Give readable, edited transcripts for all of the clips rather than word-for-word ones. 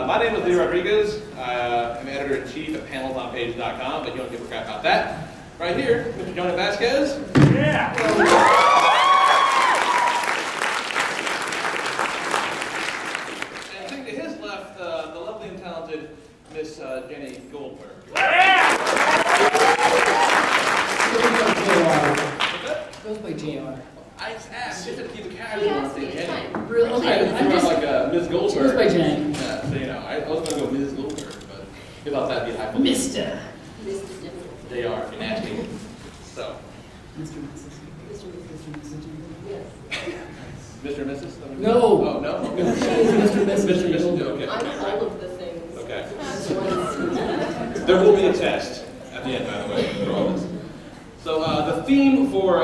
My name is Lee Rodriguez. I'm editor-in-chief at panelsonpage.com, but you don't give a crap about that. Right here, Mr. Jhonen Vasquez. Yeah! And sitting to his left, the lovely and talented Miss Jenny Goldberg. Yeah! Goes by JR. I asked just to keep it casual. Really? Okay, I'm just like Ms. Goldberg. Goes by Jenny. Yeah, so you know, I was going to go Ms. Goldberg, but we thought that'd be high. Mr. They are, if you ask me. So. Mr. and Mrs. Mr. and Mrs.? No. Oh, no? Okay. Mr. and Mrs. Mr. and Mrs. Okay. I'm all of the things. Okay. There will be a test at the end, by the way, for all this. So the theme for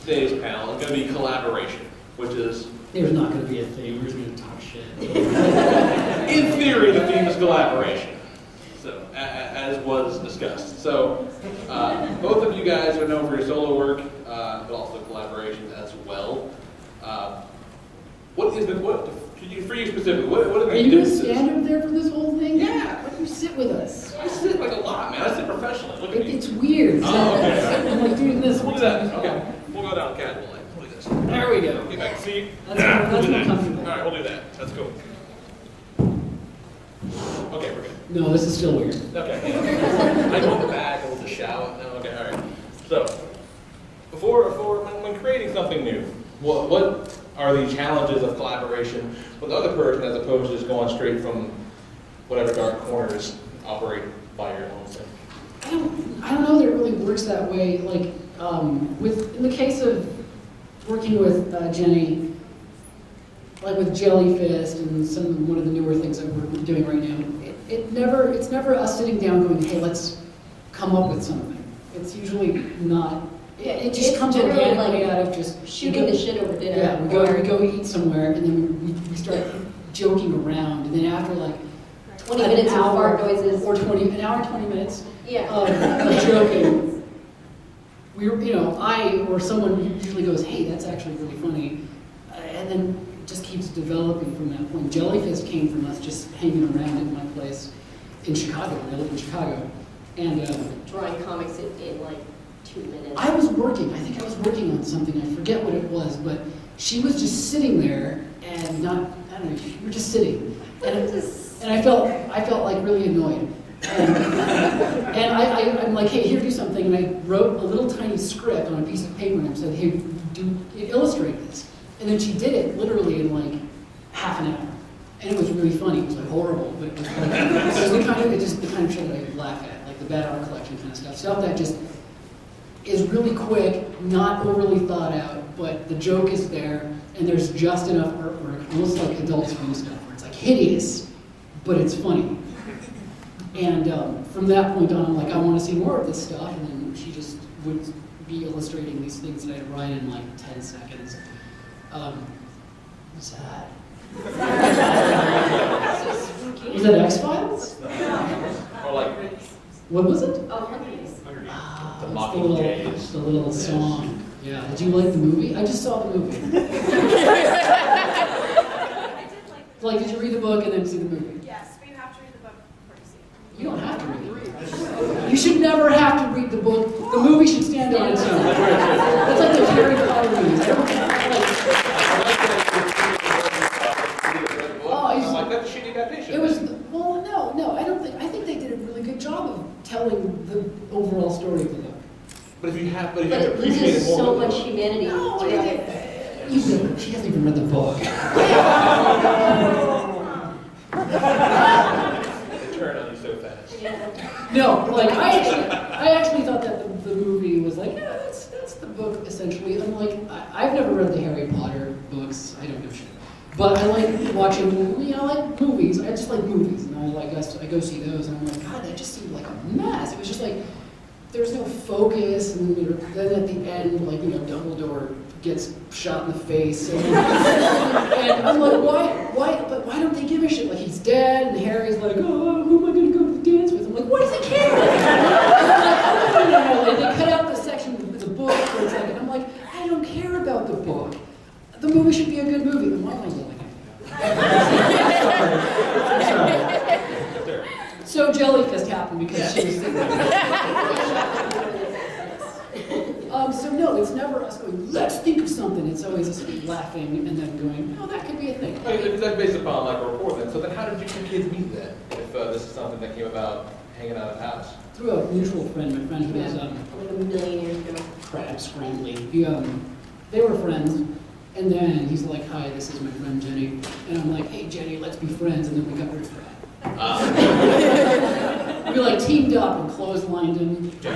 today's panel is going to be collaboration, which is... There's not going to be a thing. We're just going to talk shit. In theory, the theme is collaboration. So, as was discussed. So, both of you guys are known for your solo work, but also collaboration as well. For you specifically, what are the Are you going to differences? stand up there for this whole thing? Yeah. Why don't you sit with us? I sit like a lot, man. I sit professionally. Look at me. It's weird. Oh, okay. I'm like doing this. We'll do that. Okay. We'll go down casual. We'll do this. There we go. Get back to seat. That's We'll do more that. comfortable. All right, we'll do that. Let's go. Okay, we're good. No, this is still weird. Okay. I go in the back, I will just shout. No, okay, all right. So, when creating something new, what are the challenges of collaboration with the other person as opposed to just going straight from whatever dark corners operate by your own thing? I don't know that it really works that way. Like, in the case of working with Jenny, like with Jellyfist and one of the newer things that we're doing right now, it's never us sitting down going, hey, let's come up with something. It's usually not. It just comes organically out of just Shooting the shit over dinner. Yeah, we go eat somewhere, and then we start joking around, and then after like 20 minutes of fart noises. or an hour and 20 minutes Yeah. of joking. I or someone usually goes, hey, that's actually really funny, and then it just keeps developing from that point. Jellyfist came from us just hanging around at my place in Chicago. I live in Chicago, and Drawing comics in like 2 minutes. I think I was working on something, I forget what it was, but she was just sitting there and you were just sitting. And I felt like really annoyed. And I'm like, hey, here, do something. And I wrote a little tiny script on a piece of paper and I said, hey, illustrate this. And then she did it literally in like half an hour. And it was really funny. It was like horrible, but it was funny. It was the kind of shit that I laugh at, like the Bad Art Collection kind of stuff. Stuff that just is really quick, not overly thought out, but the joke is there, and there's just enough artwork, almost like Adult Swim stuff, where it's like hideous, but it's funny. And from that point on, I'm like, I want to see more of this stuff, and then she just would be illustrating these things that I'd write in like 10 seconds. Sad. Was that X-Files? Or like What was it? Oh, Hercules. the It's Mockingjays. the little song. Yeah. Did you like the movie? I just saw the movie. Like, did you read the book and then see the movie? Yes, but you have to read the book before you see it. You don't have to read it. You should never have to read the book. The movie should stand on its own. That's like those Harry Potter movies. I don't Like that's a shitty adaptation. It was, well, no, I think they did a really good job of telling the overall story of the book. But if you have to But it appreciate it loses more. so than the much book. humanity. No, throughout it. she hasn't even read the book. They turn on you so fast. Yeah. No, like I actually thought that the movie was like, yeah, that's the book essentially. I'm like, I've never read the Harry Potter books. I don't give a shit. But I like watching, I like movies. I just like movies, and I go see those, and I'm like, God, that just seemed like a mess. It was just like there's no focus, and then at the end, like Dumbledore gets shot in the face, and I'm like, why don't they give a shit? Like he's dead, and Harry's like, oh, who am I going to go to the dance with? I'm like, what does he care? And they cut out the section of the book for a second. I'm like, I don't care about the book. The movie should be a good movie. Then why am I yelling at you? I'm sorry. So Jellyfist happened because she was sitting there. So no, it's never us going, let's think of something. It's always us laughing and then going, oh, that could be a thing. Okay, that's based upon like a report then. So then how did you two kids meet then? If this is something that came about hanging out at the house? Through a mutual friend, my friend who was Like a million years ago. crab scrambling. They were friends, and then he's like, hi, this is my friend Jenny. And I'm like, hey Jenny, let's be friends. And then we got very friends. We like teamed up and clotheslined him. She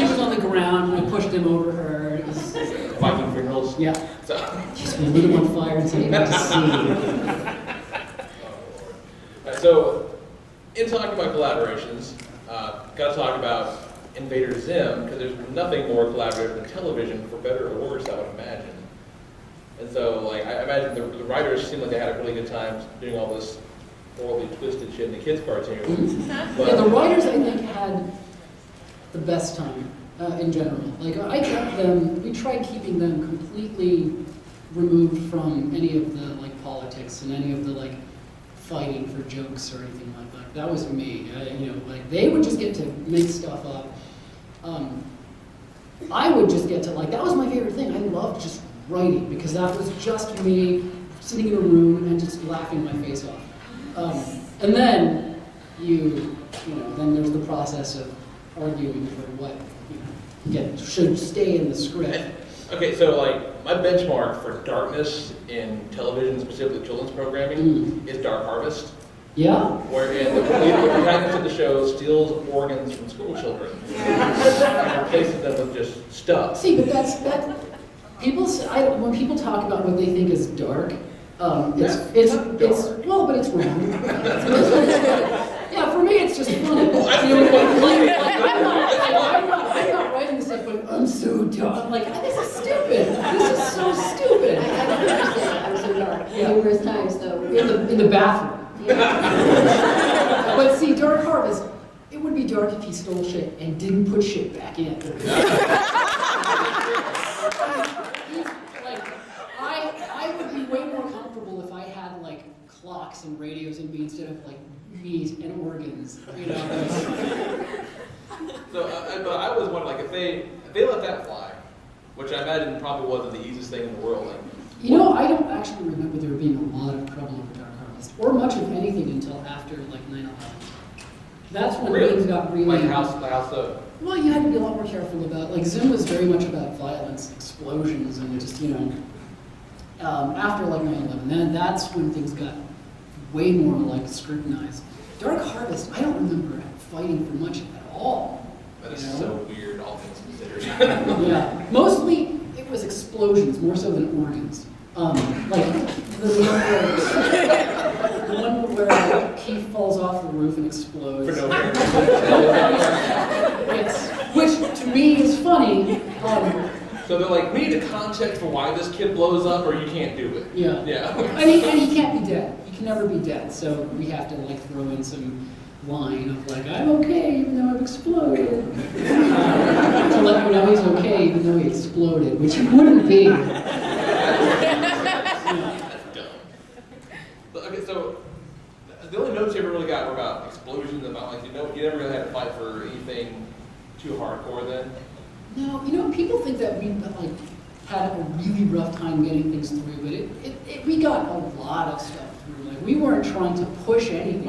was on the ground and I pushed him over her. It was, Viking funerals? yeah. So. Just we lit him on fire and said he got to see. Alright, so, in talking about collaborations, got to talk about Invader Zim, because there's nothing more collaborative than television, for better or worse, I would imagine. And so, like, I imagine the writers seemed like they had a really good time doing all this horribly twisted shit in the kids' cartoon. But, Yeah, the writers, I think, had the best time in general. Like, I kept them, we tried keeping them completely removed from any of the, like, politics and any of the, like, fighting for jokes or anything like that. That was me. Like, they would just get to make stuff up. I would just get to, like, that was my favorite thing. I loved just writing because that was just me sitting in a room and just laughing my face off. And then then there's the process of arguing for what should stay in the script. okay, so like, my benchmark for darkness in television, specifically children's programming, is Dark Harvest, Yeah. wherein the protagonist of the show steals organs from school children and replaces them with just stuff. See, but that when people talk about what they think is dark, it's dark. well, but it's wrong. Yeah, for me, it's just funny. I'm not writing this stuff, but I'm so dark. I'm like, this is stupid. This is so stupid. I have heard you say I'm so dark Yeah. numerous times though. In the bathroom. Yeah. But see, Dark Harvest, it would be dark if he stole shit and didn't put shit back in. I would be way more comfortable if I had like clocks and radios in me instead of like meat and organs, So but I was wondering, like, if they let that fly, which I imagine probably wasn't the easiest thing in the world. Like, I don't actually remember there being a lot of trouble over Dark Harvest, or much of anything until after like 9/11. That's when things got really. Like how so? Well, you had to be a lot more careful about, like, Zim was very much about violence, explosions, and just, after, like, 9/11, then that's when things got way more, like, scrutinized. Dark Harvest, I don't remember fighting for much at all. That is so weird, all things considered. Yeah, mostly it was explosions, more so than organs. Like, the one where Keith falls off the roof and explodes. For no reason. Yes, which to me is funny. So they're like, we need a context for why this kid blows up, or you can't do it. Yeah. Yeah. And he can't be dead. He can never be dead. So we have to like throw in some line of like, I'm okay even though I've exploded. To let you know he's okay even though he exploded, which he wouldn't be. That's dumb. Okay, so the only notes you ever really got were about explosions, about like, you never really had to fight for anything too hardcore then? No, people think that we like had a really rough time getting things through, but we got a lot of stuff through. Like we weren't trying to push anything.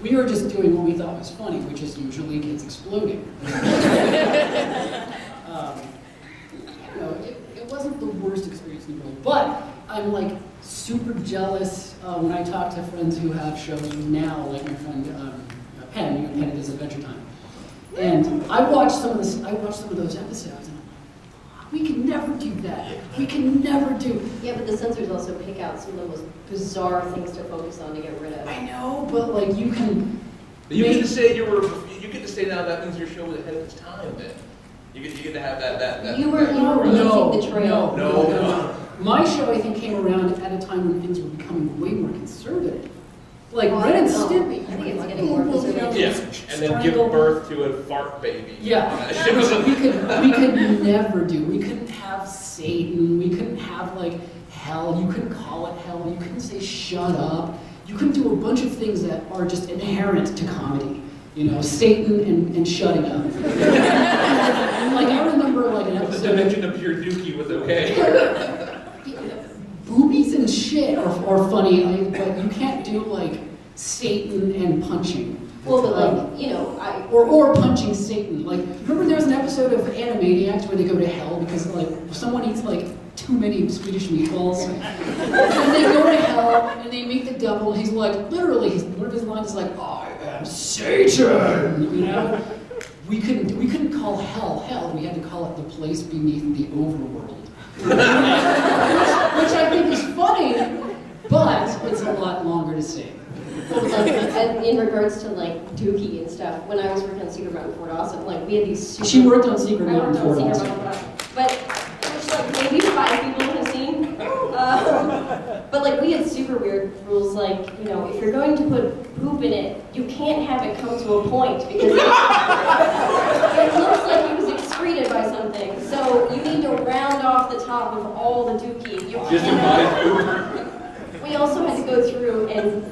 We were just doing what we thought was funny, which is usually kids exploding. It wasn't the worst experience in the world, but I'm like super jealous when I talk to friends who have shows now, like my friend Penn, Penn does Adventure Time. And I watched some of those episodes, and I'm like, we can never do that. We can never do. Yeah, but the censors also pick out some of the most bizarre things to focus on to get rid of. I know, but like you can. You get to say you get to say now that means your show was ahead of its time then. You get to have that. You were blazing the trail. No. My show, I think, came around at a time when things were becoming way more conservative. Like Ren and Stimpy. I think it's getting more conservative. Yeah, and then give birth to a fart baby. Yeah, we could never do. We couldn't have Satan. We couldn't have like hell. You couldn't call it hell. You couldn't say shut up. you couldn't do a bunch of things that are just inherent to comedy. You know, Satan and shutting up. Like I remember like an The episode. dimension of pure dookie was okay. Boobies and shit are funny, but you can't do like Satan and punching. Well, but like, you know, Or punching Satan. Like, remember there was an episode of Animaniacs where they go to hell because like someone eats like too many Swedish meatballs. And they go to hell and they meet the devil and he's like, literally, one of his lines is like, I am Satan, you know? We couldn't call hell, we had to call it the place beneath the overworld. which I think is funny, but it's a lot longer to say. and in regards to like Dookie and stuff, when I was working on Secret Mountain Fort Awesome, like we had these super... She worked on Secret I worked Mountain Fort on Awesome. Secret Mountain Fort Awesome. But which like maybe 5 people have seen. But like we had super weird rules, like, you know, if you're going to put poop in it, you can't have it come to a point because it looks like it was excreted by something. So you need to round off the top of all the Dookie. Just implies We also had to go through and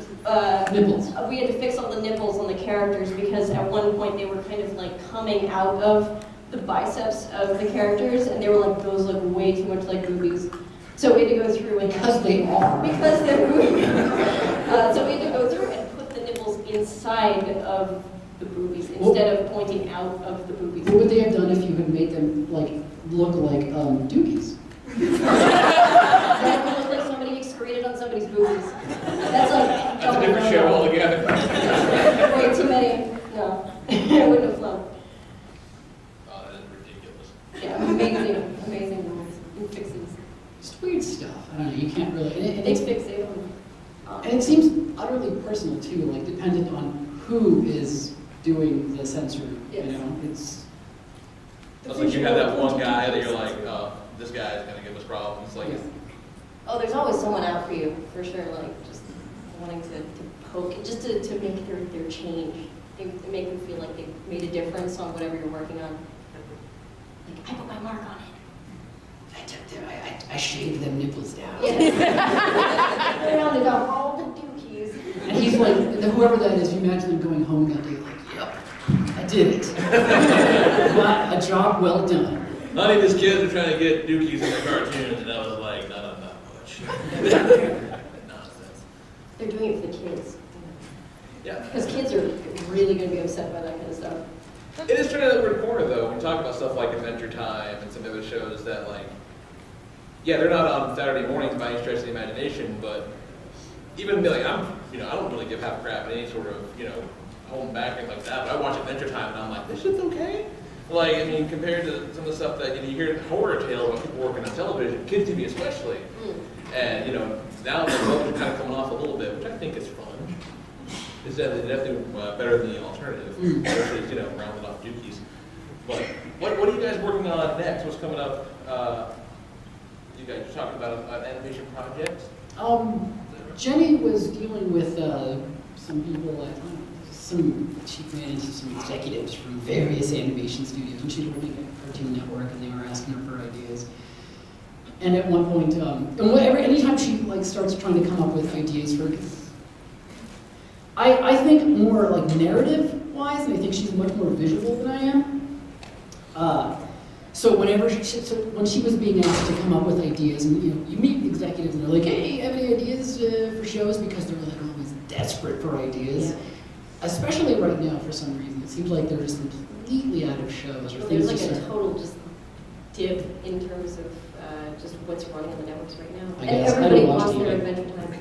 Nipples. we had to fix all the nipples on the characters because at one point they were kind of like coming out of the biceps of the characters and they were like, those look way too much like boobies. So we had to go through and... Because they are. Because they're boobies. So we had to go through and put the nipples inside of the boobies instead of pointing out of the boobies. What would they have done if you had made them like look like dookies? That would look like somebody excreted on somebody's boobies. That's like... That's a different show altogether. Way too many. No. I wouldn't have flown. Oh, that is ridiculous. Yeah, amazing rules and fixes. Just weird stuff. I don't know. You can't really. And It's it's, fixing. and it seems utterly personal too, like dependent on who is doing the censoring. Yes. You know, it's. It's like you have that one guy that you're like, oh, this guy is going to give us problems. Like, Oh, there's always someone out for you, for sure, like just wanting to poke, just to make their change. They make them feel like they made a difference on whatever you're working on. Like, I put my mark on it. I shaved them nipples down. Yeah. They rounded off all the dookies. And he's like, whoever that is, you imagine them going home that day, like, yep, I did it. But a job well done. none of his kids are trying to get dookies in the cartoons, and I was like, not much. Nonsense. They're doing it for the kids. Yeah. Because kids are really going to be upset by that kind of stuff. It is turning out a corner, though. When you talk about stuff like Adventure Time and some other shows that, like, yeah, they're not on Saturday mornings by any stretch of the imagination, but even like I don't really give half a crap at any sort of, holding back or anything like that. But I watch Adventure Time and I'm like, this shit's okay. Like, I mean, compared to some of the stuff that you hear horror tales about people working on television, kids TV especially, and now the levels are kind of coming off a little bit, which I think is fun. It's definitely better than the alternative, especially rounded off dookies. But what are you guys working on next? What's coming up? You guys are talking about an animation project? Jenny was dealing with some people she ran into some executives from various animation studios, and she was working at Cartoon Network, and they were asking her for ideas. And at one point, anytime she starts trying to come up with ideas for, I think more like narrative-wise, and I think she's much more visual than I am. So when she was being asked to come up with ideas, and you meet executives and they're like, hey, have any ideas for shows? Because they're like always desperate for ideas. Yeah. Especially right now, for some reason, it seems like they're just completely out of shows or Well, things. there's like just a total just dip in terms of just what's running on the networks right now. I And guess. I don't everybody watch wants their TV. Adventure Time.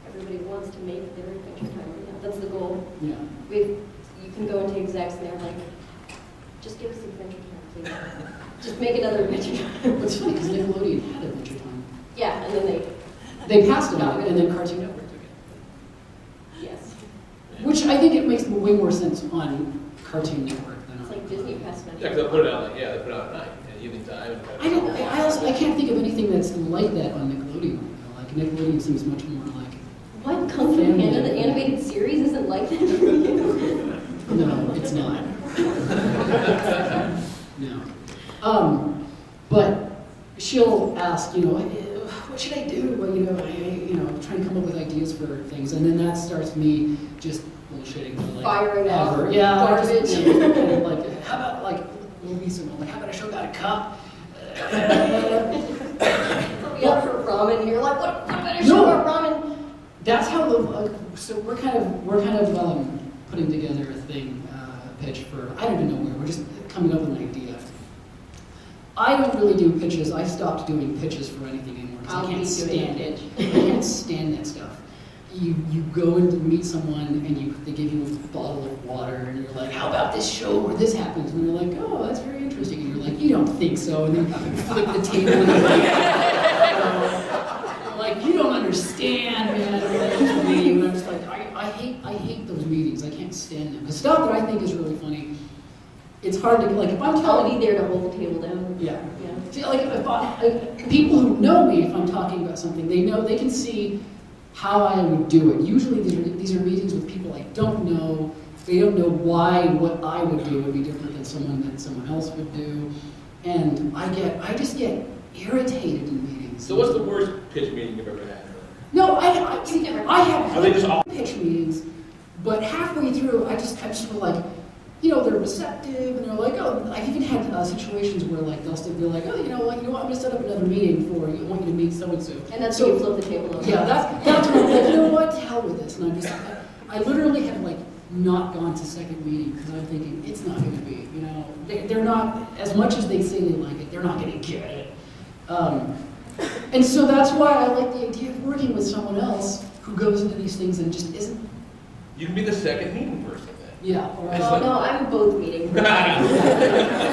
Everybody wants to make their Adventure Time right now. That's the goal. Yeah. You can go into execs and they're like, just give us Adventure Time, please. Just make another Adventure Time. It's funny because Nickelodeon had Adventure Time. Yeah, and then They passed it on, and then Cartoon Network took it. yes. Which I think it makes way more sense on Cartoon Network than on. It's like Disney passed Yeah, because they put it out they put it out at night, evening time. I can't think of anything that's like that on Nickelodeon. Like Nickelodeon seems much more like. What? Kung Fu Panda, the animated series, isn't like that for you? No, it's not. No. But she'll ask, what should I do? Well, trying to come up with ideas for things, and then that starts me just bullshitting for like Firing off ever. Yeah, I garbage. just, you know, kind of like, how about like, we'll be some, like, how about I show got a cup? We up for ramen, you're like, what about I No. show about ramen? That's how the, so we're kind of putting together a thing, pitch for, I don't even know where, we're just coming up with an idea. I don't really do pitches, I stopped doing pitches for anything anymore, because I can't stand it. I can't stand that stuff. You go in to meet someone and they give you a bottle of water and you're like, how about this show where this happens? And they're like, oh, that's very interesting. And you're like, you don't think so. And then you flip the table and you're like, you don't understand, man. And I'm just like, I hate those meetings. I can't stand them. The stuff that I think is really funny, it's hard to, like, if I'm I'll telling be there to hold the table down. yeah. Yeah. See, like, people who know me, if I'm talking about something, they can see how I would do it. Usually these are meetings with people I don't know. They don't know why what I would do would be different than someone else would do. And I just get irritated in meetings. So what's the worst pitch meeting you've ever had? No, I have Are they just all? pitch meetings, but halfway through, I just feel like, you know, they're receptive, and they're like, oh, I've even had situations where like they'll still be like, oh, you know what, I'm gonna set up another meeting for you. I want you to meet so and so. And that's when you flip the table over. Yeah, that's when I'm like, you know what, to hell with this. And I literally have like not gone to second meeting because I'm thinking it's not gonna be, you know, they're not, as much as they say they like it, they're not gonna get it. And so that's why I like the idea of working with someone else who goes into these things and just isn't, You can be the second meeting person then. yeah. Or Oh, no, I'm both meetings.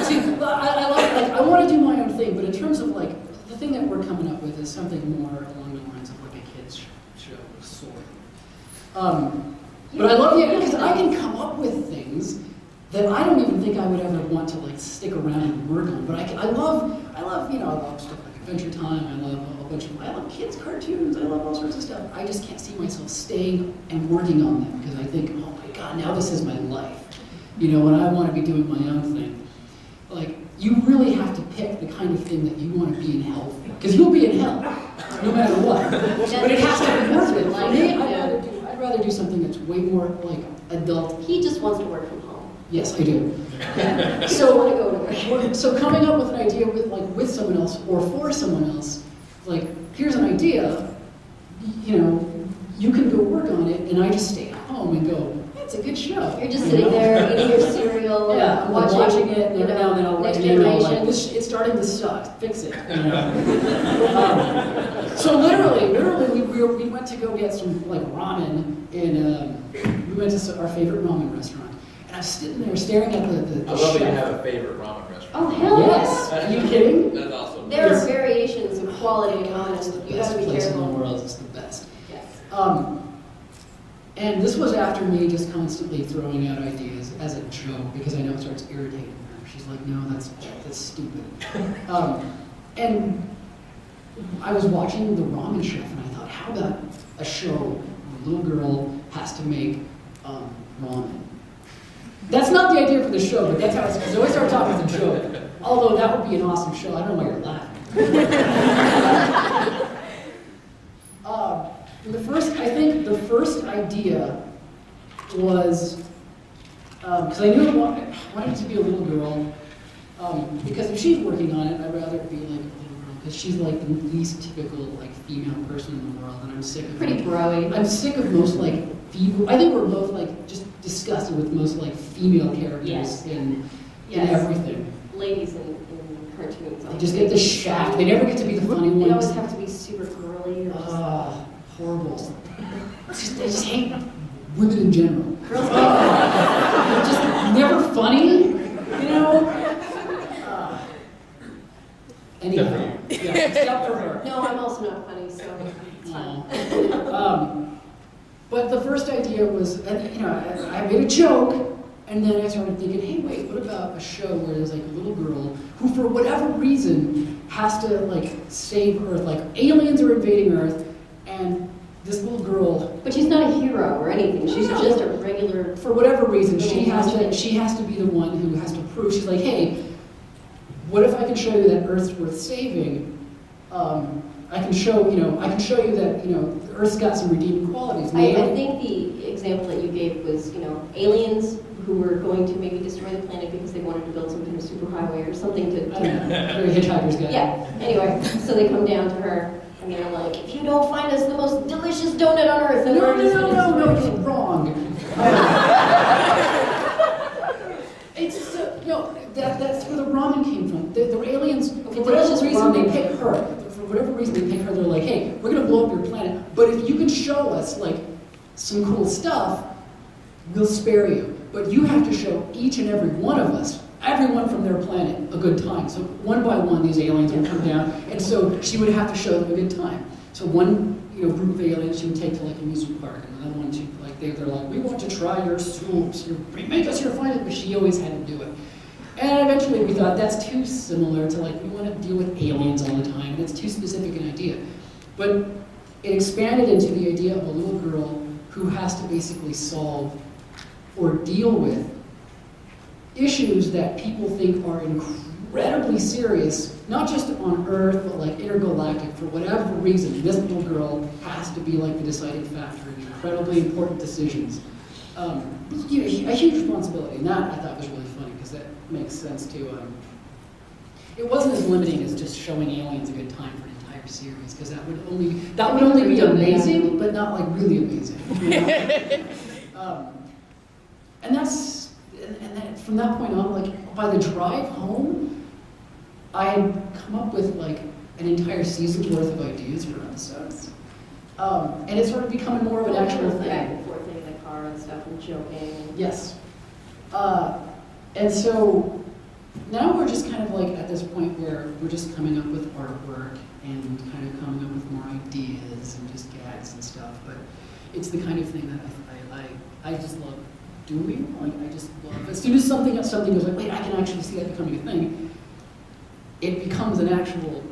See, I want to do my own thing, but in terms of like, the thing that we're coming up with is something more along the lines of like a kid's show, sort of. But I love the idea because I can come up with things that I don't even think I would ever want to like stick around and work on. But I love, you know, I love stuff like Adventure Time. I love kids cartoons. I love all sorts of stuff. I just can't see myself staying and working on them because I think, oh my God, now this is my life. You know, and I want to be doing my own thing. Like, you really have to pick the kind of thing that you want to be in hell for. Because you'll be in hell, no matter what. But it has to be worth it. For me, I'd rather do something that's way more like adult. He just wants to work from home. Yes, I do. So want to go to work. So coming up with an idea with someone else or for someone else, like, here's an idea, you know, you can go work on it, and I just stay at home and go, it's a good show. You're just sitting there eating your cereal, Yeah, I'm watching it, and you every now and then I'll write Next an email Generation. like, it's starting to suck, fix it. You know? So literally, we went to go get some like ramen we went to our favorite ramen restaurant, and I'm sitting there staring at the I love that you chef. have a favorite ramen restaurant. Oh, hell Yes, yeah. are you kidding? That's awesome. There Yes. are variations of quality of God, it's the ramen. You best gotta be place in the careful. world. It's the best. Yes. And this was after me just constantly throwing out ideas as a joke because I know it starts irritating her. She's like, no, that's stupid. And I was watching The Ramen Chef and I thought, how about a show where a little girl has to make ramen? That's not the idea for the show, but that's how it's, because I always start talking as a joke. Although that would be an awesome show. I don't know why you're laughing. I think the first idea was, because I knew I wanted it to be a little girl, because if she's working on it, I'd rather it be like a little girl, because she's like the least typical like female person in the world, and I'm sick of Pretty broy. I'm sick of most like female. I think we're both like just disgusted with most like female characters Yes. in Yes. everything. Ladies in cartoons. They just get the shaft. They never get to be the funny They always ones. have to be super girly or just Horrible. I just hate women in general. girls. They're just never funny, you know? Anyhow, yeah, except for her. No, I'm also not funny, so it's fine. But the first idea was, you know, I made a joke, and then I started thinking, hey, wait, what about a show where there's like a little girl who, for whatever reason, has to like save Earth, like aliens are invading Earth, and this little girl, But she's not a hero or anything. She's just a regular. for whatever reason, she has to be the one who has to prove. She's like, hey, what if I can show you that Earth's worth saving? I can show you that the Earth's got some redeeming qualities. I think the example that you gave was, aliens who were going to maybe destroy the planet because they wanted to build some kind of superhighway or something to. I don't know. Very Hitchhiker's Guide. Yeah. Anyway, so they come down to her and they're like, "If you don't find us the most delicious donut on Earth, then No, we're just no, gonna no, destroy you're you." wrong. It's no, that's where the ramen came from. The aliens, for whatever reason, they pick her. For whatever reason, they pick her. They're like, hey, we're gonna blow up your planet, but if you can show us like some cool stuff, we'll spare you. But you have to show each and every one of us, everyone from their planet, a good time. So one by one, these aliens would come down, and so she would have to show them a good time. So one, group of aliens she would take to like a amusement park, and another one she like they're like, we want to try your soups. Make us your finest, but she always had to do it. And eventually we thought that's too similar to like we want to deal with aliens all the time, and it's too specific an idea. But it expanded into the idea of a little girl who has to basically solve or deal with issues that people think are incredibly serious, not just on Earth, but like intergalactic. For whatever reason, this little girl has to be like the deciding factor in incredibly important decisions. A huge responsibility, and that I thought was really funny because that makes sense to. It wasn't as limiting as just showing aliens a good time for an entire series, because that would only be amazing, but not like really amazing. And then from that point on, like by the drive home, I had come up with like an entire season's worth of ideas for episodes, and it started becoming more of an actual Back thing. and forth in the car and stuff and joking. Yes. And so now we're just kind of like at this point where we're just coming up with artwork and kind of coming up with more ideas and just gags and stuff. But it's the kind of thing that I just love doing. Like I just love. As soon as something goes like, wait, I can actually see that becoming a thing. It becomes an actual.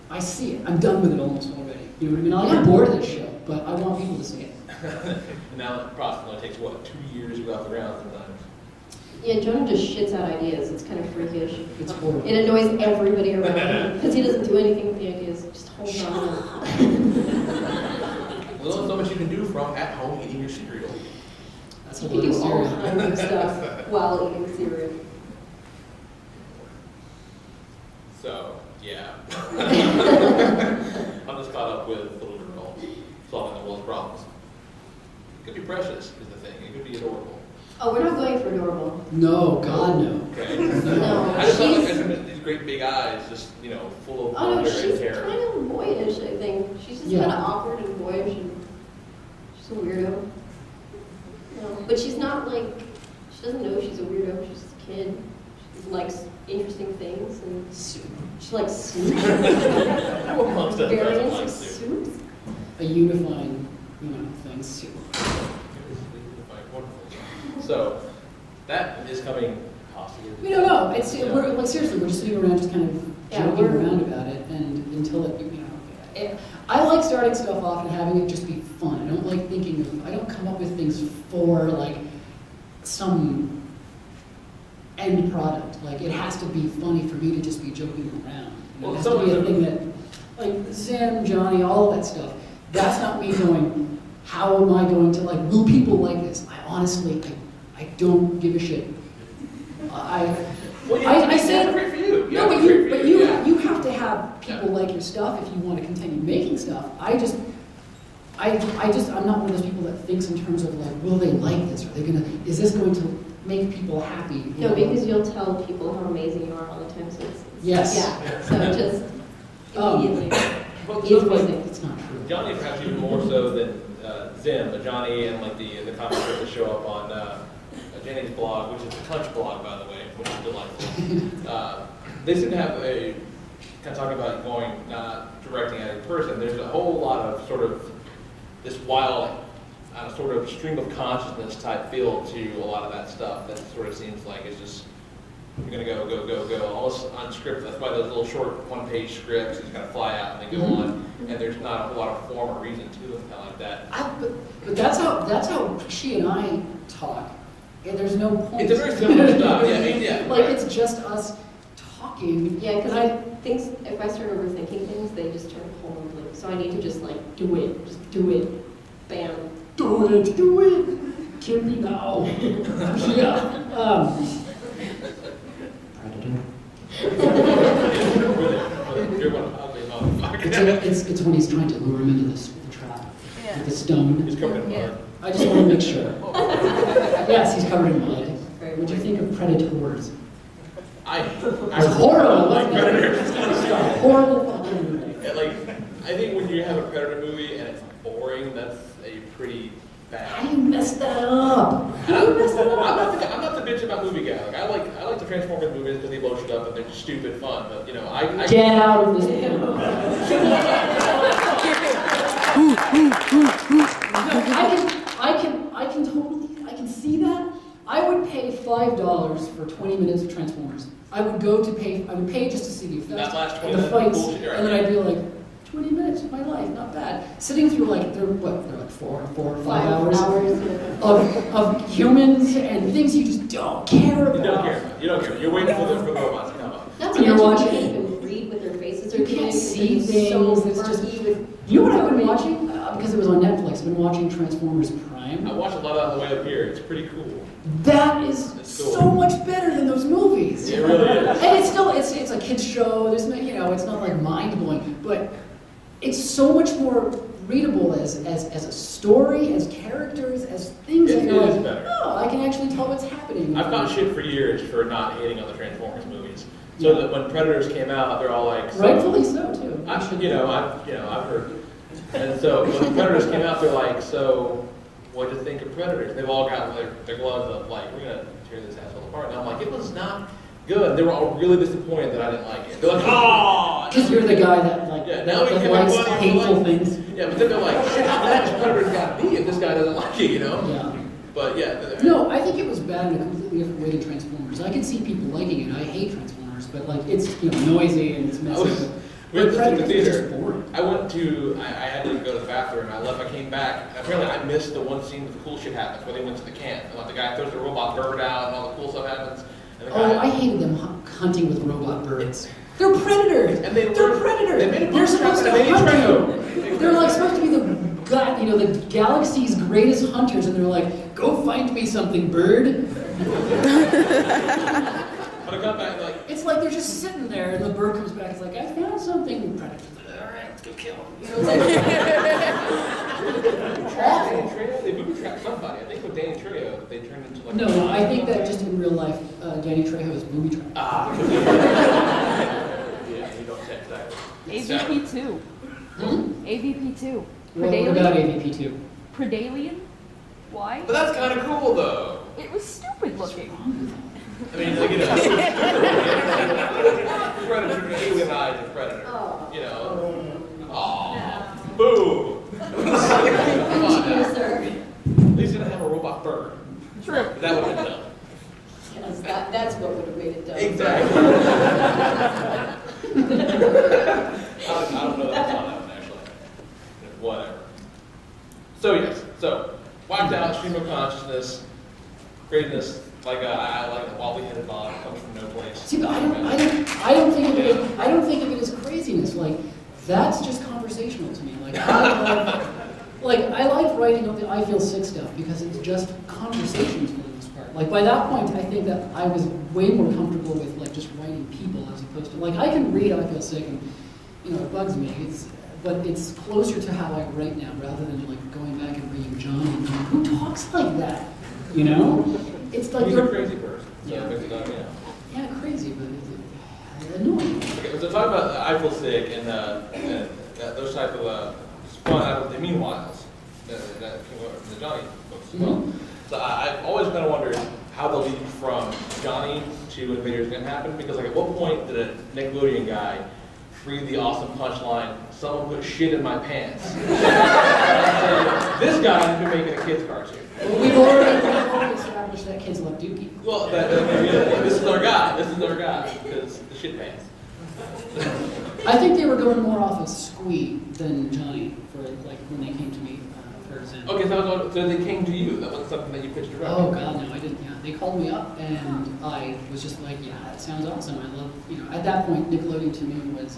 I see it. I'm done with it almost already. You know what I mean? I'll get bored of this show, but I want people to see it. And now the process only takes, 2 years to go off the ground sometimes. Yeah, Jhonen just shits out ideas. It's kind of freakish. It's horrible. It annoys everybody around him because he doesn't do anything with the ideas. Just holds on. Well, there's so much you can do from at home eating your cereal. That's You a can do little all serious. kinds of stuff while eating cereal. So, yeah. I'm just caught up with Little Girl solving the world's problems. It could be precious, is the thing. It could be adorable. Oh, we're not going for adorable. No, God no. Okay? No, I just thought she's- these great big eyes, just, full of Oh no, wonder she's and terror. kind of boyish, I think. She's just Yeah. kind of awkward and boyish and she's a weirdo. No, but she's not like, she doesn't know she's a weirdo. She's just a kid. She likes interesting things and she likes soup. Who amongst us doesn't Variants like of soup? soups. A unifying, thing. Soup. So, that is coming possibly. We don't know. We're like seriously, we're just sitting around, just kind of Yeah, joking we're- around about it, and until I like starting stuff off and having it just be fun. I don't like I don't come up with things for like some end product. Like it has to be funny for me to just be joking around. Well, It has to be a thing that, like Zim, Johnny, all of that stuff. That's not me going, how am I going to will people like this? I don't give a shit. I said, great for you. no, but great for you yeah. have to have people like your stuff if you want to continue making stuff. I'm not one of those people that thinks in terms of will they like this? Is this going to make people happy? You No, know? because you'll tell people how amazing you are all the time. So it's Yes. Yeah. So just immediately. Well, He's so, like, amazing. It's not true. Johnny perhaps even more so than Zim, but Johnny and the comics that show up on Jenny's blog, which is the Punch blog, by the way, which is delightful. They seem to have a kind of talking about not directing at a person. There's a whole lot of sort of this wild sort of stream of consciousness type feel to a lot of that stuff. That sort of seems like it's just you're gonna go, almost unscripted. That's why those little short one-page scripts just kind of fly out and they go on, and there's not a whole lot of form or reason to them, kind of like that. But that's how she and I talk. And there's no point. It's a very similar stuff. Yeah, Like it's just us talking. talking. Yeah, because And things, if I start overthinking things, they just turn horribly. So I need to just like do it. Just do it. Bam. do it, kill me now. Yeah. You're one ugly motherfucker. It's when he's trying to lure him into the trap with the stone. He's covered in blood. I just want to make sure. Yes, he's covered in blood. Very What do you think of Predators? It's horrible. like Predator. It's a horrible fucking movie. Yeah, like, I think when you have a Predator movie and it's boring, that's a pretty bad. How do you mess that up? How do you mess that up? I'm not the bitch about movie guy. Like, I like the Transformers movies because they blow shit up and they're just stupid fun. But you know, I Get out of this. I can see that. I would pay $5 for 20 minutes of Transformers. I would pay just to see the effects That last 20 and the minutes, fights, bullshit, right. and then I'd be like, 20 minutes of my life, not bad. Sitting through like, they're like 4 or 5 hours of humans and things you just don't care about. You don't care. You don't care. You're waiting for the robots to come up. Not to And you're mention watching- you can't even read what their faces are You doing. can't because see it's things, So it's just- murky with You know what I've been watching? Because it was on Netflix. I've been watching Transformers Prime. I watched a lot on the way up here. It's pretty cool. That is It's cool. so much better than those movies. It really is. And it's still, it's a kid's show. There's no, it's not like mind blowing, but it's so much more readable as a story, as characters, as things It that you're is like, better. oh, I can actually tell what's happening. I've gotten shit for years for not hating on the Transformers movies. So that when Predators came out, they're all like, Rightfully so too. I've heard. And so when Predators came out, they're like, so what do you think of Predators? They've all got their gloves up, like, we're gonna tear this asshole apart. And I'm like, it was not good. They were all really disappointed that I didn't like it. They're like, oh! Because you're the guy that like Yeah, that, now we that can likes make money hateful for things. Yeah, but then they're like, shit, how bad is Predators gotta be if this guy doesn't like it, you know? Yeah. But yeah. No, I think it was bad in a completely different way than Transformers. I can see people liking it. I hate Transformers, but like it's noisy and it's messy. We went to the Predators is theater. just boring. I had to go to the bathroom. I left. I came back. And apparently, I missed the one scene where the cool shit happens, where they went to the camp and like the guy throws the robot bird out and all the cool stuff happens. And the Oh, guy, I hated them hunting with robot birds. They're predators. And they're predators. they made a They're supposed to hunt Trejo. you. They're like supposed to be the galaxy's greatest hunters, and they're like, go find me something, bird. But I got back like. It's like they're just sitting there, and the bird comes back. It's like, I found something. Predator. All right, let's go kill him. You know, it's like, Danny Trejo, they booby trapped somebody. I think with Danny Trejo, they turned into like. no, I think that just in real life, Danny Trejo is booby trapped. Ah. Yeah, you don't text that. AVP 2. Hmm? AVP 2. What about AVP2? Predalien? Why? But that's kind of cool though. It was stupid looking. I mean, like, Predator, alienized Predator. Oh. You know. Oh. Boo. Come on Yes, now. sir. At least gonna have a robot bird. True. That would have been dumb. Yes, that's what would have made it dumb. Exactly. I don't know that I saw that one actually. Whatever. So yes, wiped out stream of consciousness, greatness. Like I like the wobbly-headed Bob comes from no place. See, but I don't think of it. I don't think of it as craziness. Like that's just conversational to me. Like I like writing up the I feel sick stuff because it's just conversations for the most part. Like by that point, I think that I was way more comfortable with like just writing people as opposed to like I can read I feel sick and it bugs me. But it's closer to how I write now rather than like going back and reading John and going, who talks like that? You know? It's like He's a you're crazy person. So Yeah. it's, yeah, crazy, but it's annoying. Okay, so talk about I feel sick and those type of fun, the meanwhiles that came over from the Johnny books as well. Mhm. So I've always kind of wondered how the leap from Johnny to Invader Zim happened because like at what point did a Nickelodeon guy read the awesome punchline, someone put shit in my pants? This guy has been making a kid's cartoon. Well, we've already established that kids love Dookie. Well, this is our guy. This is our guy because the shit pants. I think they were going more off of Squee than Johnny for like when they came to me for for Zim. Okay, so they came to you. That wasn't something that you pitched directly. Oh God, no, I didn't. Yeah, they called me up, and I was just like, yeah, that sounds awesome. I love, at that point, Nickelodeon to me was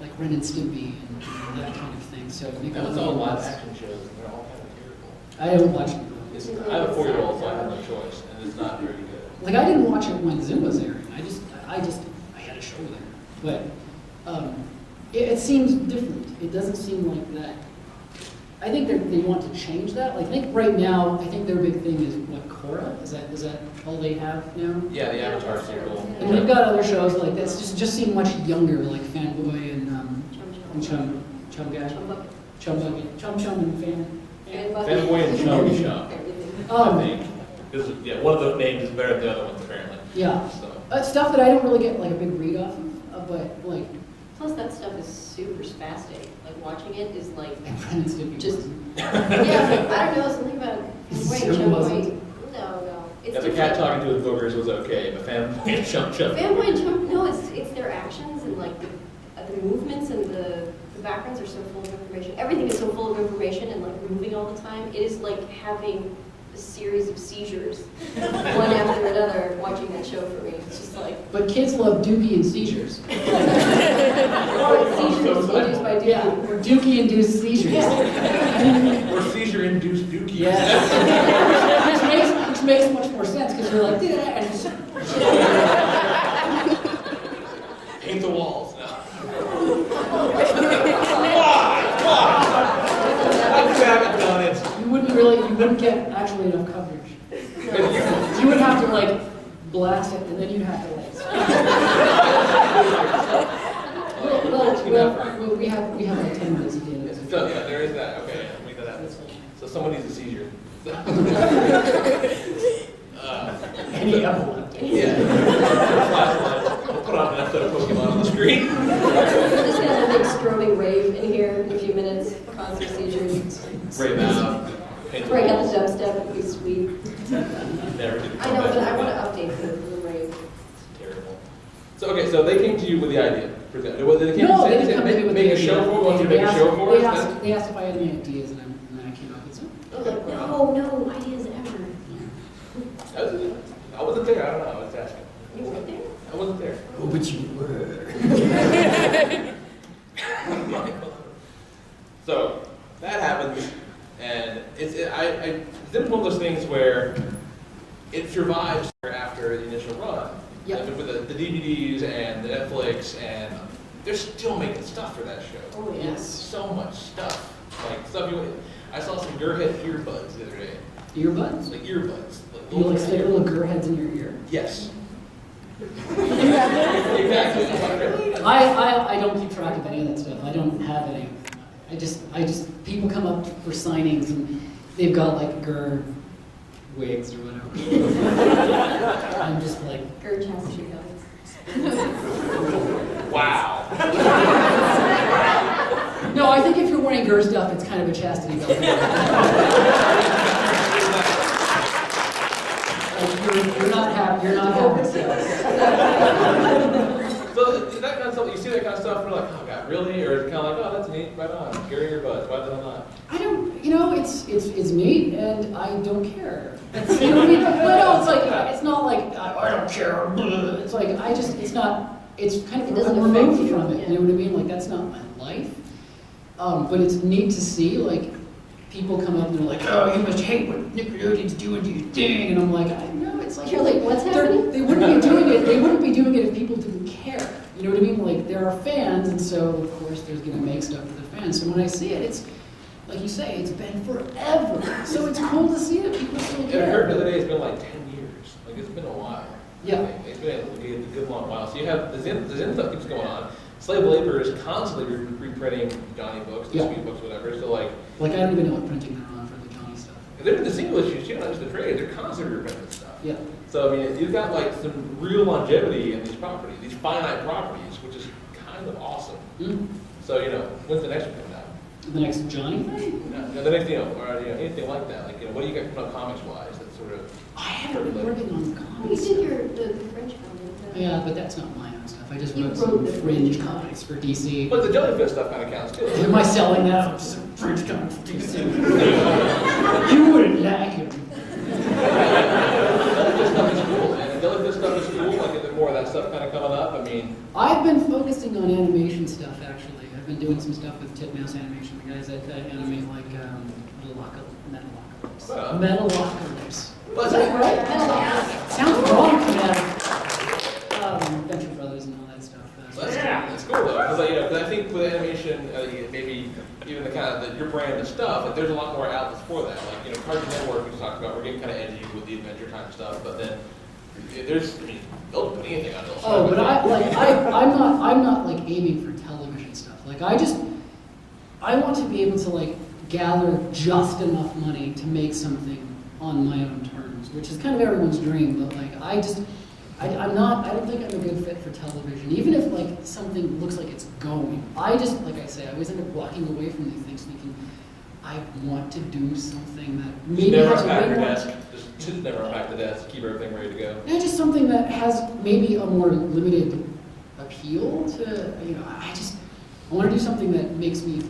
like Ren and Stimpy and that kind of thing. So That was all Nickelodeon live was. action shows, and they're all kind of terrible. I don't watch Nickelodeon. I have a 4-year-old, so I have no choice, and it's not very good. Like I didn't watch it when Zim was airing. I had a show there, but it seems different. It doesn't seem like that. I think they want to change that. Like I think right now, I think their big thing is what Korra. Is that all they have now? Yeah, the Avatar sequel. And they've got other shows like this. Just seem much younger, like Fanboy and Chum Guy, Chum Bucket, Chum and Fan. Fanboy and Chum Chum, I think. Because, one of those names is better than the other ones, apparently. Yeah. So. Stuff that I don't really get like a big read off of, but like. Plus, that stuff is super spastic. Like, watching it is like, And Ren and Stimpy just, wasn't. yeah, I don't know, something about Zim Fanboy, wasn't. No. It's Yeah, the cat talking to his boogers was okay, but Fanboy and Chum Chum. Fanboy and Chum, no, it's their actions and like the movements and the backgrounds are so full of information. Everything is so full of information and like moving all the time. It is like having a series of seizures, one after another, watching that show for me. It's just like, But kids love Dookie and seizures. seizures induced by Yeah, doing. or Dookie-induced seizures. Or seizure-induced dookies. Yeah. which makes much more sense because you're like, yeah, and it's, Paint the walls now. you wouldn't get actually enough coverage. You would have to like blast it, and then you'd have to like. Well, we have like 10 minutes at the end of this. So, yeah, there is that. Okay, yeah, make that happen. So someone needs a seizure. Any epilepsy. Yeah. Flashlight. We'll put on an episode of Pokemon on the screen. We're just gonna have a big strobing rave in here in a few minutes, cause some seizures. Brave out. Paint the Break out walls. the dubstep, it would be sweet. Never did. I know, but I want to update the rave. Terrible. So okay, so they came to you with the idea. They came No, to they say, didn't come to me with make the a show idea. for us. Want to They make a asked- show for they us? asked- They asked if I had any ideas, and then I came up with some. I was like, no ideas ever. I wasn't there. I don't know. I was asking. You weren't there? I wasn't there. Oh, but you were. So that happens, and Zim's one of those things where it survives after the initial run. Yeah. Like with the DVDs and the Netflix, and they're still making stuff for that show. Oh, Yes. So much stuff. Like stuff I saw some Gearhead earbuds the other day. Earbuds? Like earbuds. You like stick little girl heads in your ear? Yes. Exactly. I don't keep track of any of that stuff. I don't have any. I just people come up for signings and they've got like Gur wigs or whatever. I'm just like, Gurge has to go. Wow. no, I think if you're wearing Gur stuff, it's kind of a chastity belt. Like you're not having sex. So that kind of stuff, you see that kind of stuff, and you're like, oh god, really? Or it's kind of like, oh, that's neat, right on. Gary earbuds, why did I not? I don't, it's neat, and I don't care. It's, you know what I mean? But no, it's like, it's not like, I don't care. It's like, it's kind of, It doesn't I'm removed affect you, from it, yeah. you know what I mean? Like, that's not my life. But it's neat to see, like, people come up and they're like, oh, you must hate what Nickelodeon's doing to your thing. And I'm like, I know, it's like, You're like, what's happening? They wouldn't be doing it if people didn't care. You know what I mean? Like, there are fans, and so, of course, there's going to make stuff for the fans. So when I see it, it's, like you say, it's been forever. So it's cool to see that people still I heard the care. other day it's been like 10 years. Like, it's been a while. Yeah. Like, it's been a good long while. So you have the Zim stuff keeps going on. Slave Labor is constantly reprinting Johnny books, the Yeah. Sweet books, whatever. So like, I don't even know what printing they're on for the Johnny stuff. if they're the single issues, you don't just the trade. They're constantly reprinting stuff. Yeah. So I mean, you've got like some real longevity in these properties, these finite properties, which is kind of awesome. Mm. So when's the next one coming out? The next Johnny thing? The next, or anything like that. Like, what do you got from comics-wise that sort of? I haven't been working on You comics. did the French film. Yeah, but that's not my own stuff. I just You wrote wrote some the fringe French comics for DC. But the jellyfish stuff kind of counts too. Am I selling that? Some fringe comics for DC. You wouldn't like him. Jellyfish stuff is cool, man. And jellyfish stuff is cool. Like, is there more of that stuff kind of coming up? I mean, I've been focusing on animation stuff, actually. I've been doing some stuff with Titmouse Animation, the guys that animate like Metalocalypse. Wow. Metalocalypse. but Is that right? Sounds wrong to that. Venture Brothers and all that stuff. That's cool though, because 'cause I think with animation, maybe even the kind of your brand of stuff, like, there's a lot more outlets for that. Like Cartoon Network, we just talked about, we're getting kind of edgy with the adventure type stuff, but then they'll put anything on those. Oh, but I'm not like aiming for television stuff. Like I want to be able to like gather just enough money to make something on my own terms, which is kind of everyone's dream. But like I don't think I'm a good fit for television. Even if like something looks like it's going, I always end up walking away from these things thinking, I want to do something that maybe never has unpack way your more. desk. Just never unpack the desk. Keep everything ready to go. Yeah, just something that has maybe a more limited appeal to, I want to do something that makes me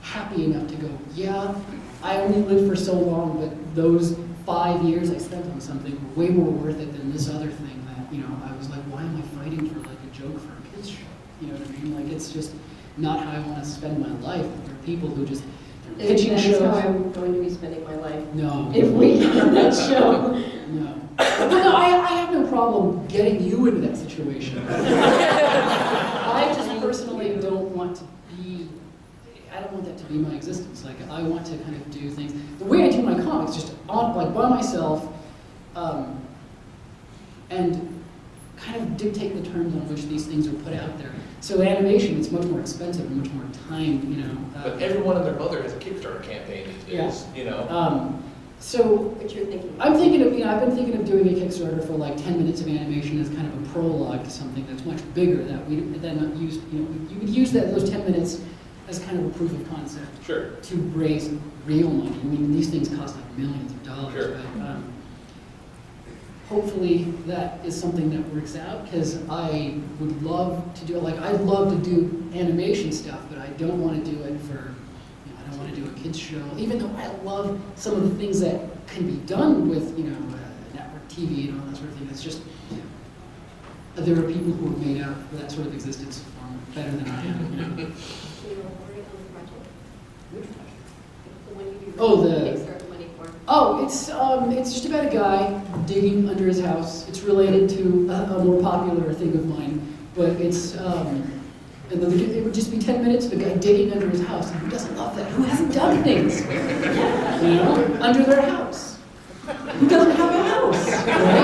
happy enough to go, yeah, I only lived for so long, but those 5 years I spent on something were way more worth it than this other thing that, I was like, why am I fighting for like a joke for a kid's show? You know what I mean? Like, it's just not how I want to spend my life. There are people who just, they're pitching That is shows. how I'm going to be spending my life. No. If we have that show. No. But no, I have no problem getting you into that situation. I just personally don't want that to be my existence. Like, I want to kind of do things. The way I do my comics, just by myself, and kind of dictate the terms on which these things are put out there. So animation, it's much more expensive and much more time, But everyone and their mother has a Kickstarter campaign these days. So But you're thinking. I'm thinking of, I've been thinking of doing a Kickstarter for like 10 minutes of animation as kind of a prologue to something that's much bigger that we then use, you would use those 10 minutes as kind of a proof of concept. Sure. To raise real money. I mean, these things cost like millions of dollars. Sure. But hopefully that is something that works out, because I would love to do it. Like, I'd love to do animation stuff, but I don't want to do it for, I don't want to do a kids show, even though I love some of the things that can be done with, network TV and all that sort of thing. It's just, there are people who have made out that sort of existence better than I am. Oh, Kickstarter money for. Oh, it's just about a guy digging under his house. It's related to a more popular thing of mine, but it's it would just be 10 minutes of a guy digging under his house. And who doesn't love that? Who hasn't dug things, under their house? Who doesn't have a house? Right?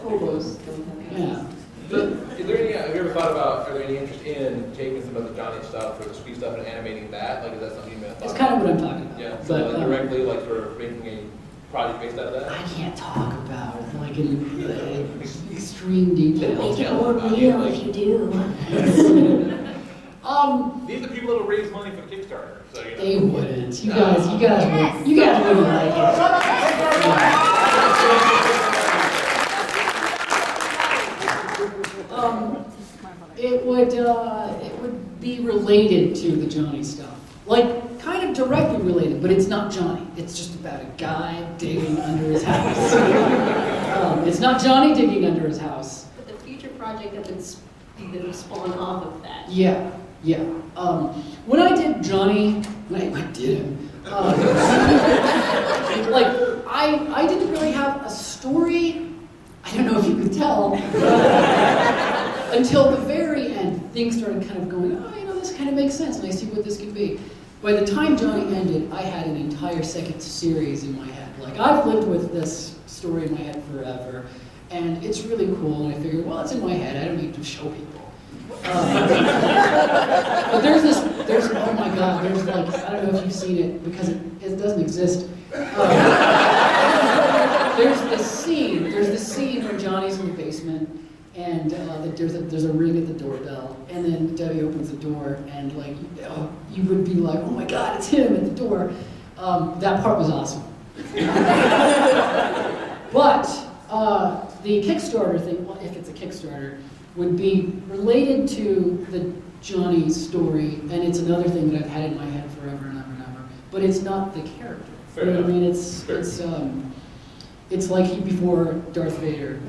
Hobos don't have Yeah. Is there any, have you ever thought about, are there any interest in taking some of the Johnny stuff or the Squeeze stuff and animating that? Like, is that something you may have thought That's kind of what I'm talking about. Yeah, so But, like directly, like sort of making a project based out of that? I can't talk about it like in extreme detail. Make it more real if you do. These are the people that will raise money for the Kickstarter, so They wouldn't. You guys wouldn't like it. It would be related to the Johnny stuff. Like, kind of directly related, but it's not Johnny. It's just about a guy digging under his house. It's not Johnny digging under his house. But the future project that would spawn off of that. Yeah. When I did Johnny, I did him. I didn't really have a story. I don't know if you could tell. Until the very end, things started kind of going, this kind of makes sense, and I see what this could be. By the time Johnny ended, I had an entire second series in my head. Like, I've lived with this story in my head forever, and it's really cool, and I figured, well, it's in my head, I don't need to show people. But oh my God, there's like, I don't know if you've seen it, because it doesn't exist. There's this scene where Johnny's in the basement, and there's a ring at the doorbell, and then Debbie opens the door, and like you would be like, oh my God, it's him at the door. That part was awesome. But the Kickstarter thing, well, if it's a Kickstarter, would be related to the Johnny story, and it's another thing that I've had in my head forever and ever and ever. But it's not the character. Fair You know what I enough. mean? It's like he before Darth Vader,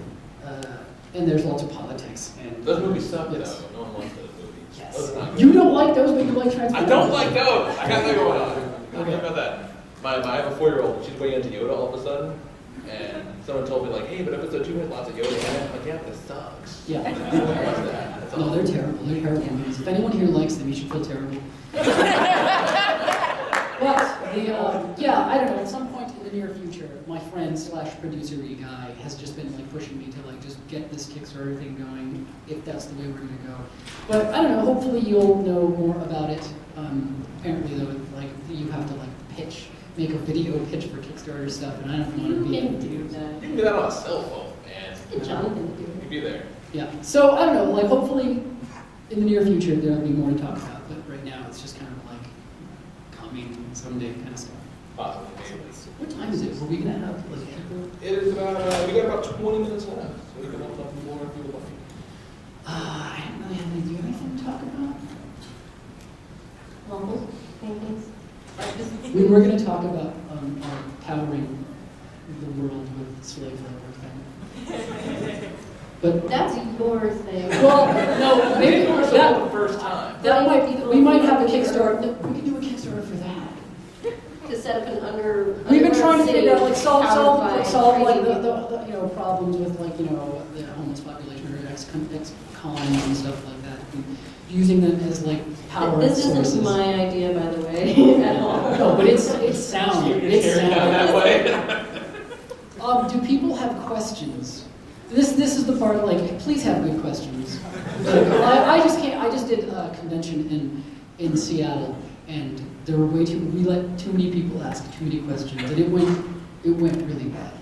and there's lots of politics. And Those movies suck, Yes. though. No one likes those movies. Yes. Those are not good. You don't like those, but you like Transformers. I don't like those. I got nothing going on. Okay. Think about that. I have a 4-year-old. She's way into Yoda all of a sudden, and someone told me like, "Hey, but episode 2 has lots of Yoda in it." I'm like, "Yeah, but it sucks." Yeah. I don't watch that. That's No, all. they're terrible. They're terrible movies. If anyone here likes them, you should feel terrible. But I don't know. At some point in the near future, my friend / producer-y guy has just been like pushing me to like just get this Kickstarter thing going, if that's the way we're gonna go. But I don't know. Hopefully, you'll know more about it. Apparently, though, like you have to like make a video pitch for Kickstarter stuff, and I don't want to You be able can to do do that. You can do that on a cell phone, man. Get Jonathan to do You'd be there. Yeah. So I don't know. Like hopefully, in the near future, there'll be more to talk about. But right now, it's just kind of like coming someday kind of stuff. Possibly, maybe. What time is it? Were we gonna have like people? It is about. We got about 20 minutes left, so we can open up more if you would like. I don't really have any. Do you have anything to talk about? Mumbles, paintings. We were gonna talk about powering the world with slave labor thing. But That's your thing. well, no, maybe For that the first time. that might be. We might have a Kickstarter. No, we can do a Kickstarter for that. To set up an under. We've been trying to underground figure out, like, city solve powered like by the problems with like, the homeless population or ex-colonies and stuff like that. And using them as like power This sources. isn't my idea, by the way, at all. No, but it's sound. It's Carry it down that sound. way. Do people have questions? This is the part, like, please have good questions. Like, I just can't, I just did a convention in Seattle, and there were we let too many people ask too many questions, and it went really bad.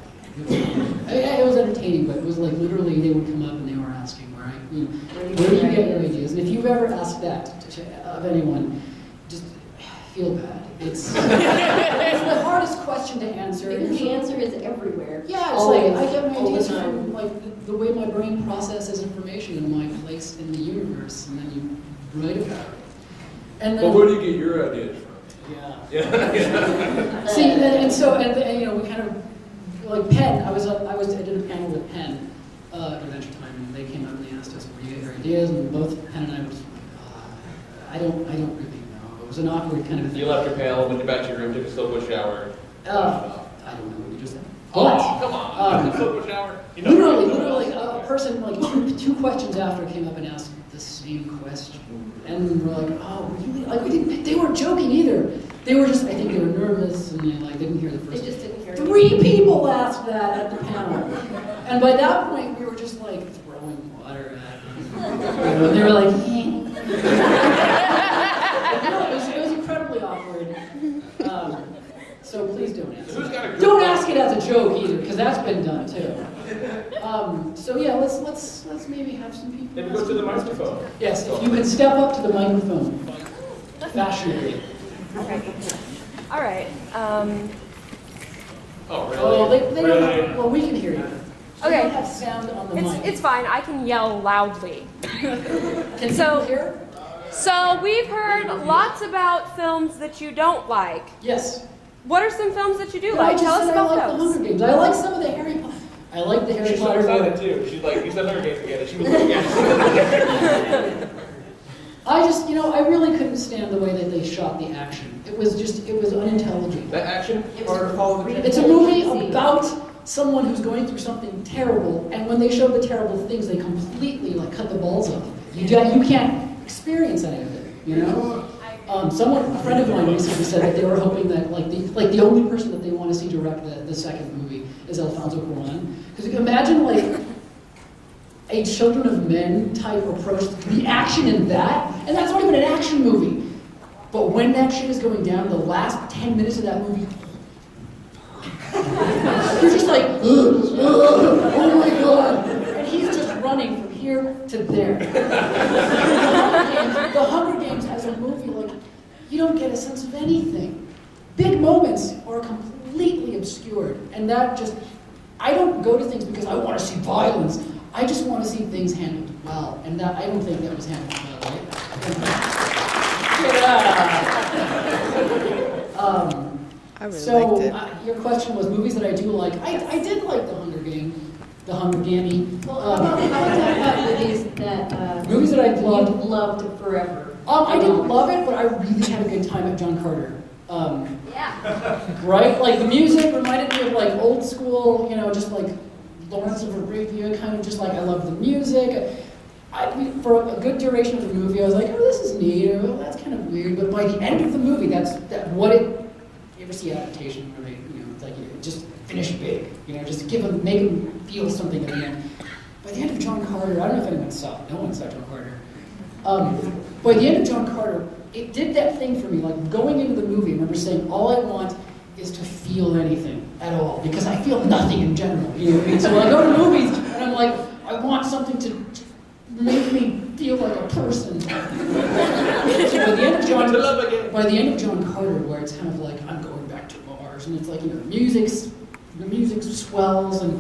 It was entertaining, but it was like literally they would come up and they were asking, right? Where do you get your ideas? And if you've ever asked that of anyone, just feel bad. It's the hardest question to answer. Because the answer is everywhere. Yeah, it's Always, like I get my all the ideas time. from like the way my brain processes information and my place in the universe, and then you write about it. And then, But where do you get your ideas from? yeah. Yeah. See, and we kind of like Penn. I did a panel with Penn at Adventure Time, and they came up and they asked us where do you get your ideas, and both Penn and I were just like, I don't really know. It was an awkward kind of thing. You left your pail, went back to your room, took a soap shower. I don't know what you just said. Oh, come on. Took a soap shower. You know Literally, a person like two questions after came up and asked the same question, and we're like, oh, really? Like we didn't. They weren't joking either. They were just. I think they were nervous and they like didn't hear the They first. just didn't hear it. 3 people asked that at the panel, and by that point we were just like throwing water at them. And they were like, it was incredibly awkward. So please don't ask. Who's got a good Don't ask it as a joke either, because that's been done too. So yeah, let's maybe have some people. Maybe go to the microphone. Yes, if you can step up to the microphone fashionably. All right. Oh, really? Oh, they don't Really? have, well, we can hear you. They Okay. don't have sound on the mic. It's fine. I can yell loudly. Can so- people hear? So we've heard lots about films that you don't like. Yes. What are some films that you do I like? just Tell us said about I like the those. Hunger Games. I like some of the Harry Potter. I like the Harry She's so Potter. excited too. She's like, you said Hunger Games again, and she was looking at it. I just, I really couldn't stand the way that they shot the action. It was unintelligent. That action, It was harder to follow the really- It's a movie about someone who's going through something terrible, and when they show the terrible things, they completely like cut the balls off. You can't experience any of it, a friend of mine recently said that they were hoping that the only person that they want to see direct the second movie is Alfonso Cuarón, because you can imagine like a Children of Men type approach, the action in that, and that's not even an action movie. But when that shit is going down, the last 10 minutes of that movie, you're just like, oh my god, and he's just running from here to there. The Hunger Games as a movie, like, you don't get a sense of anything. Big moments are completely obscured, and that just, I don't go to things because I want to see violence. I just want to see things handled well, and that I don't think that was handled well, right? I really So liked it. your question was movies that I do like. I did like The Hunger Game, The Hunger Gamey. Well, how about movies that Movies that I loved. you've loved forever? I didn't love it, but I really had a good time at John Carter. Yeah. Right? Like the music reminded me of like old school, you know, just like Lawrence of Arabia, kind of just like I love the music. For a good duration of the movie, I was like, oh, this is neat, or oh, that's kind of weird. But by the end of the movie, you ever see adaptation where they, you know, it's like just finish big, you know, just make them feel something at the end. By the end of John Carter, I don't know if anyone saw it. No one saw John Carter. By the end of John Carter, it did that thing for me. Like going into the movie, I remember saying, all I want is to feel anything at all, because I feel nothing in general. You know what I mean? So I go to movies and I'm like, I want something to make me feel like a person. So by the end of John Carter, where it's kind of like I'm going back to Mars, and it's like, you know, the music swells, and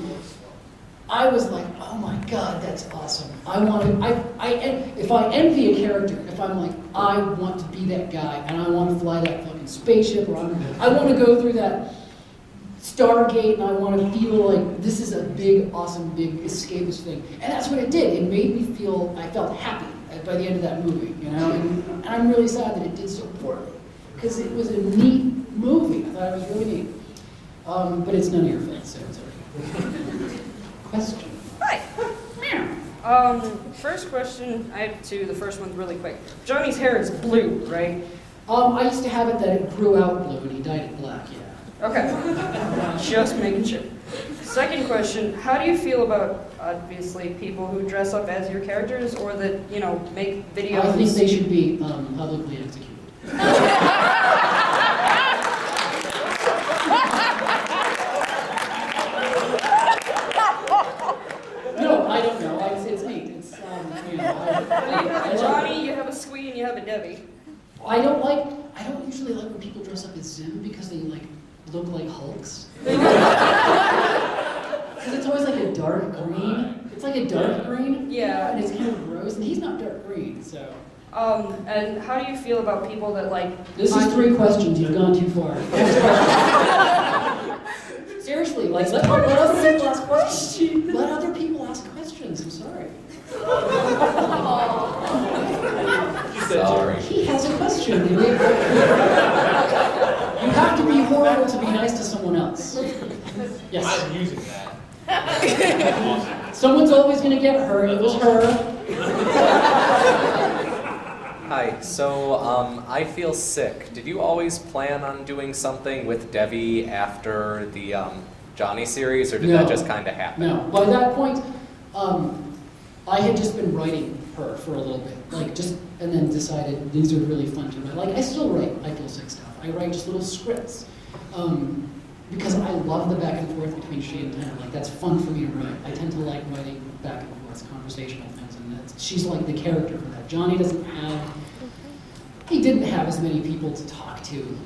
I was like, oh my God, that's awesome. If I envy a character, if I'm like, I want to be that guy, and I want to fly that fucking spaceship, or I want to go through that Stargate, and I want to feel like this is a big, awesome, big escapist thing. And that's what it did. It made me feel, I felt happy by the end of that movie, you know? And I'm really sad that it did so poorly, because it was a neat movie. I thought it was really neat. But it's none of your fault, so it's okay. Question. Hi. First question, I have two. The first one's really quick. Johnny's hair is blue, right? I used to have it that it grew out blue, and he dyed it black, yeah. Okay. Just making sure. Second question, how do you feel about, obviously, people who dress up as your characters or that, you know, make videos? I think they should be publicly executed. No, I don't know. It's neat. It's, you know, Johnny, you have a Squee and you have a Debbie. I don't usually like when people dress up as Zim because they like look like Hulks. Because it's always like a dark green. It's like a dark green. Yeah. And it's kind of gross, and he's not dark green, so. And how do you feel about people that like... This is 3 questions. You've gone too far. Seriously, like let other people ask questions. Let other people ask questions. I'm sorry. Sorry. He has a question. You have to be horrible to be nice to someone else. Yes. I'm using that. Someone's always going to get hurt. It was her. Hi, so I feel sick. Did you always plan on doing something with Debbie after the Johnny series, or did that just kind of happen? No. By that point, I had just been writing her for a little bit, and then decided these are really fun to write. Like, I still write I Feel Sick stuff. I write just little scripts. Because I love the back and forth between she and Tanner. Like, that's fun for me to write. I tend to like writing back and forth conversational things, and she's like the character for that. Johnny didn't have as many people to talk to.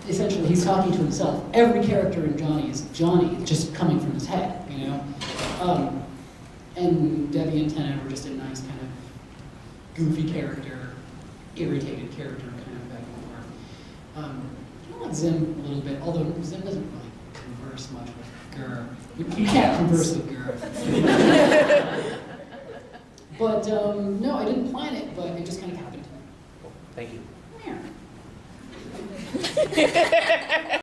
Essentially, he's talking to himself. Every character in Johnny is Johnny, just coming from his head, you know? And Debbie and Tanner were just a nice kind of goofy character, irritated character, kind of back and forth. I like Zim a little bit, although Zim doesn't really converse much with Gur. You can't converse with Gur. But no, I didn't plan it, but it just kind of happened. Thank you. Yeah.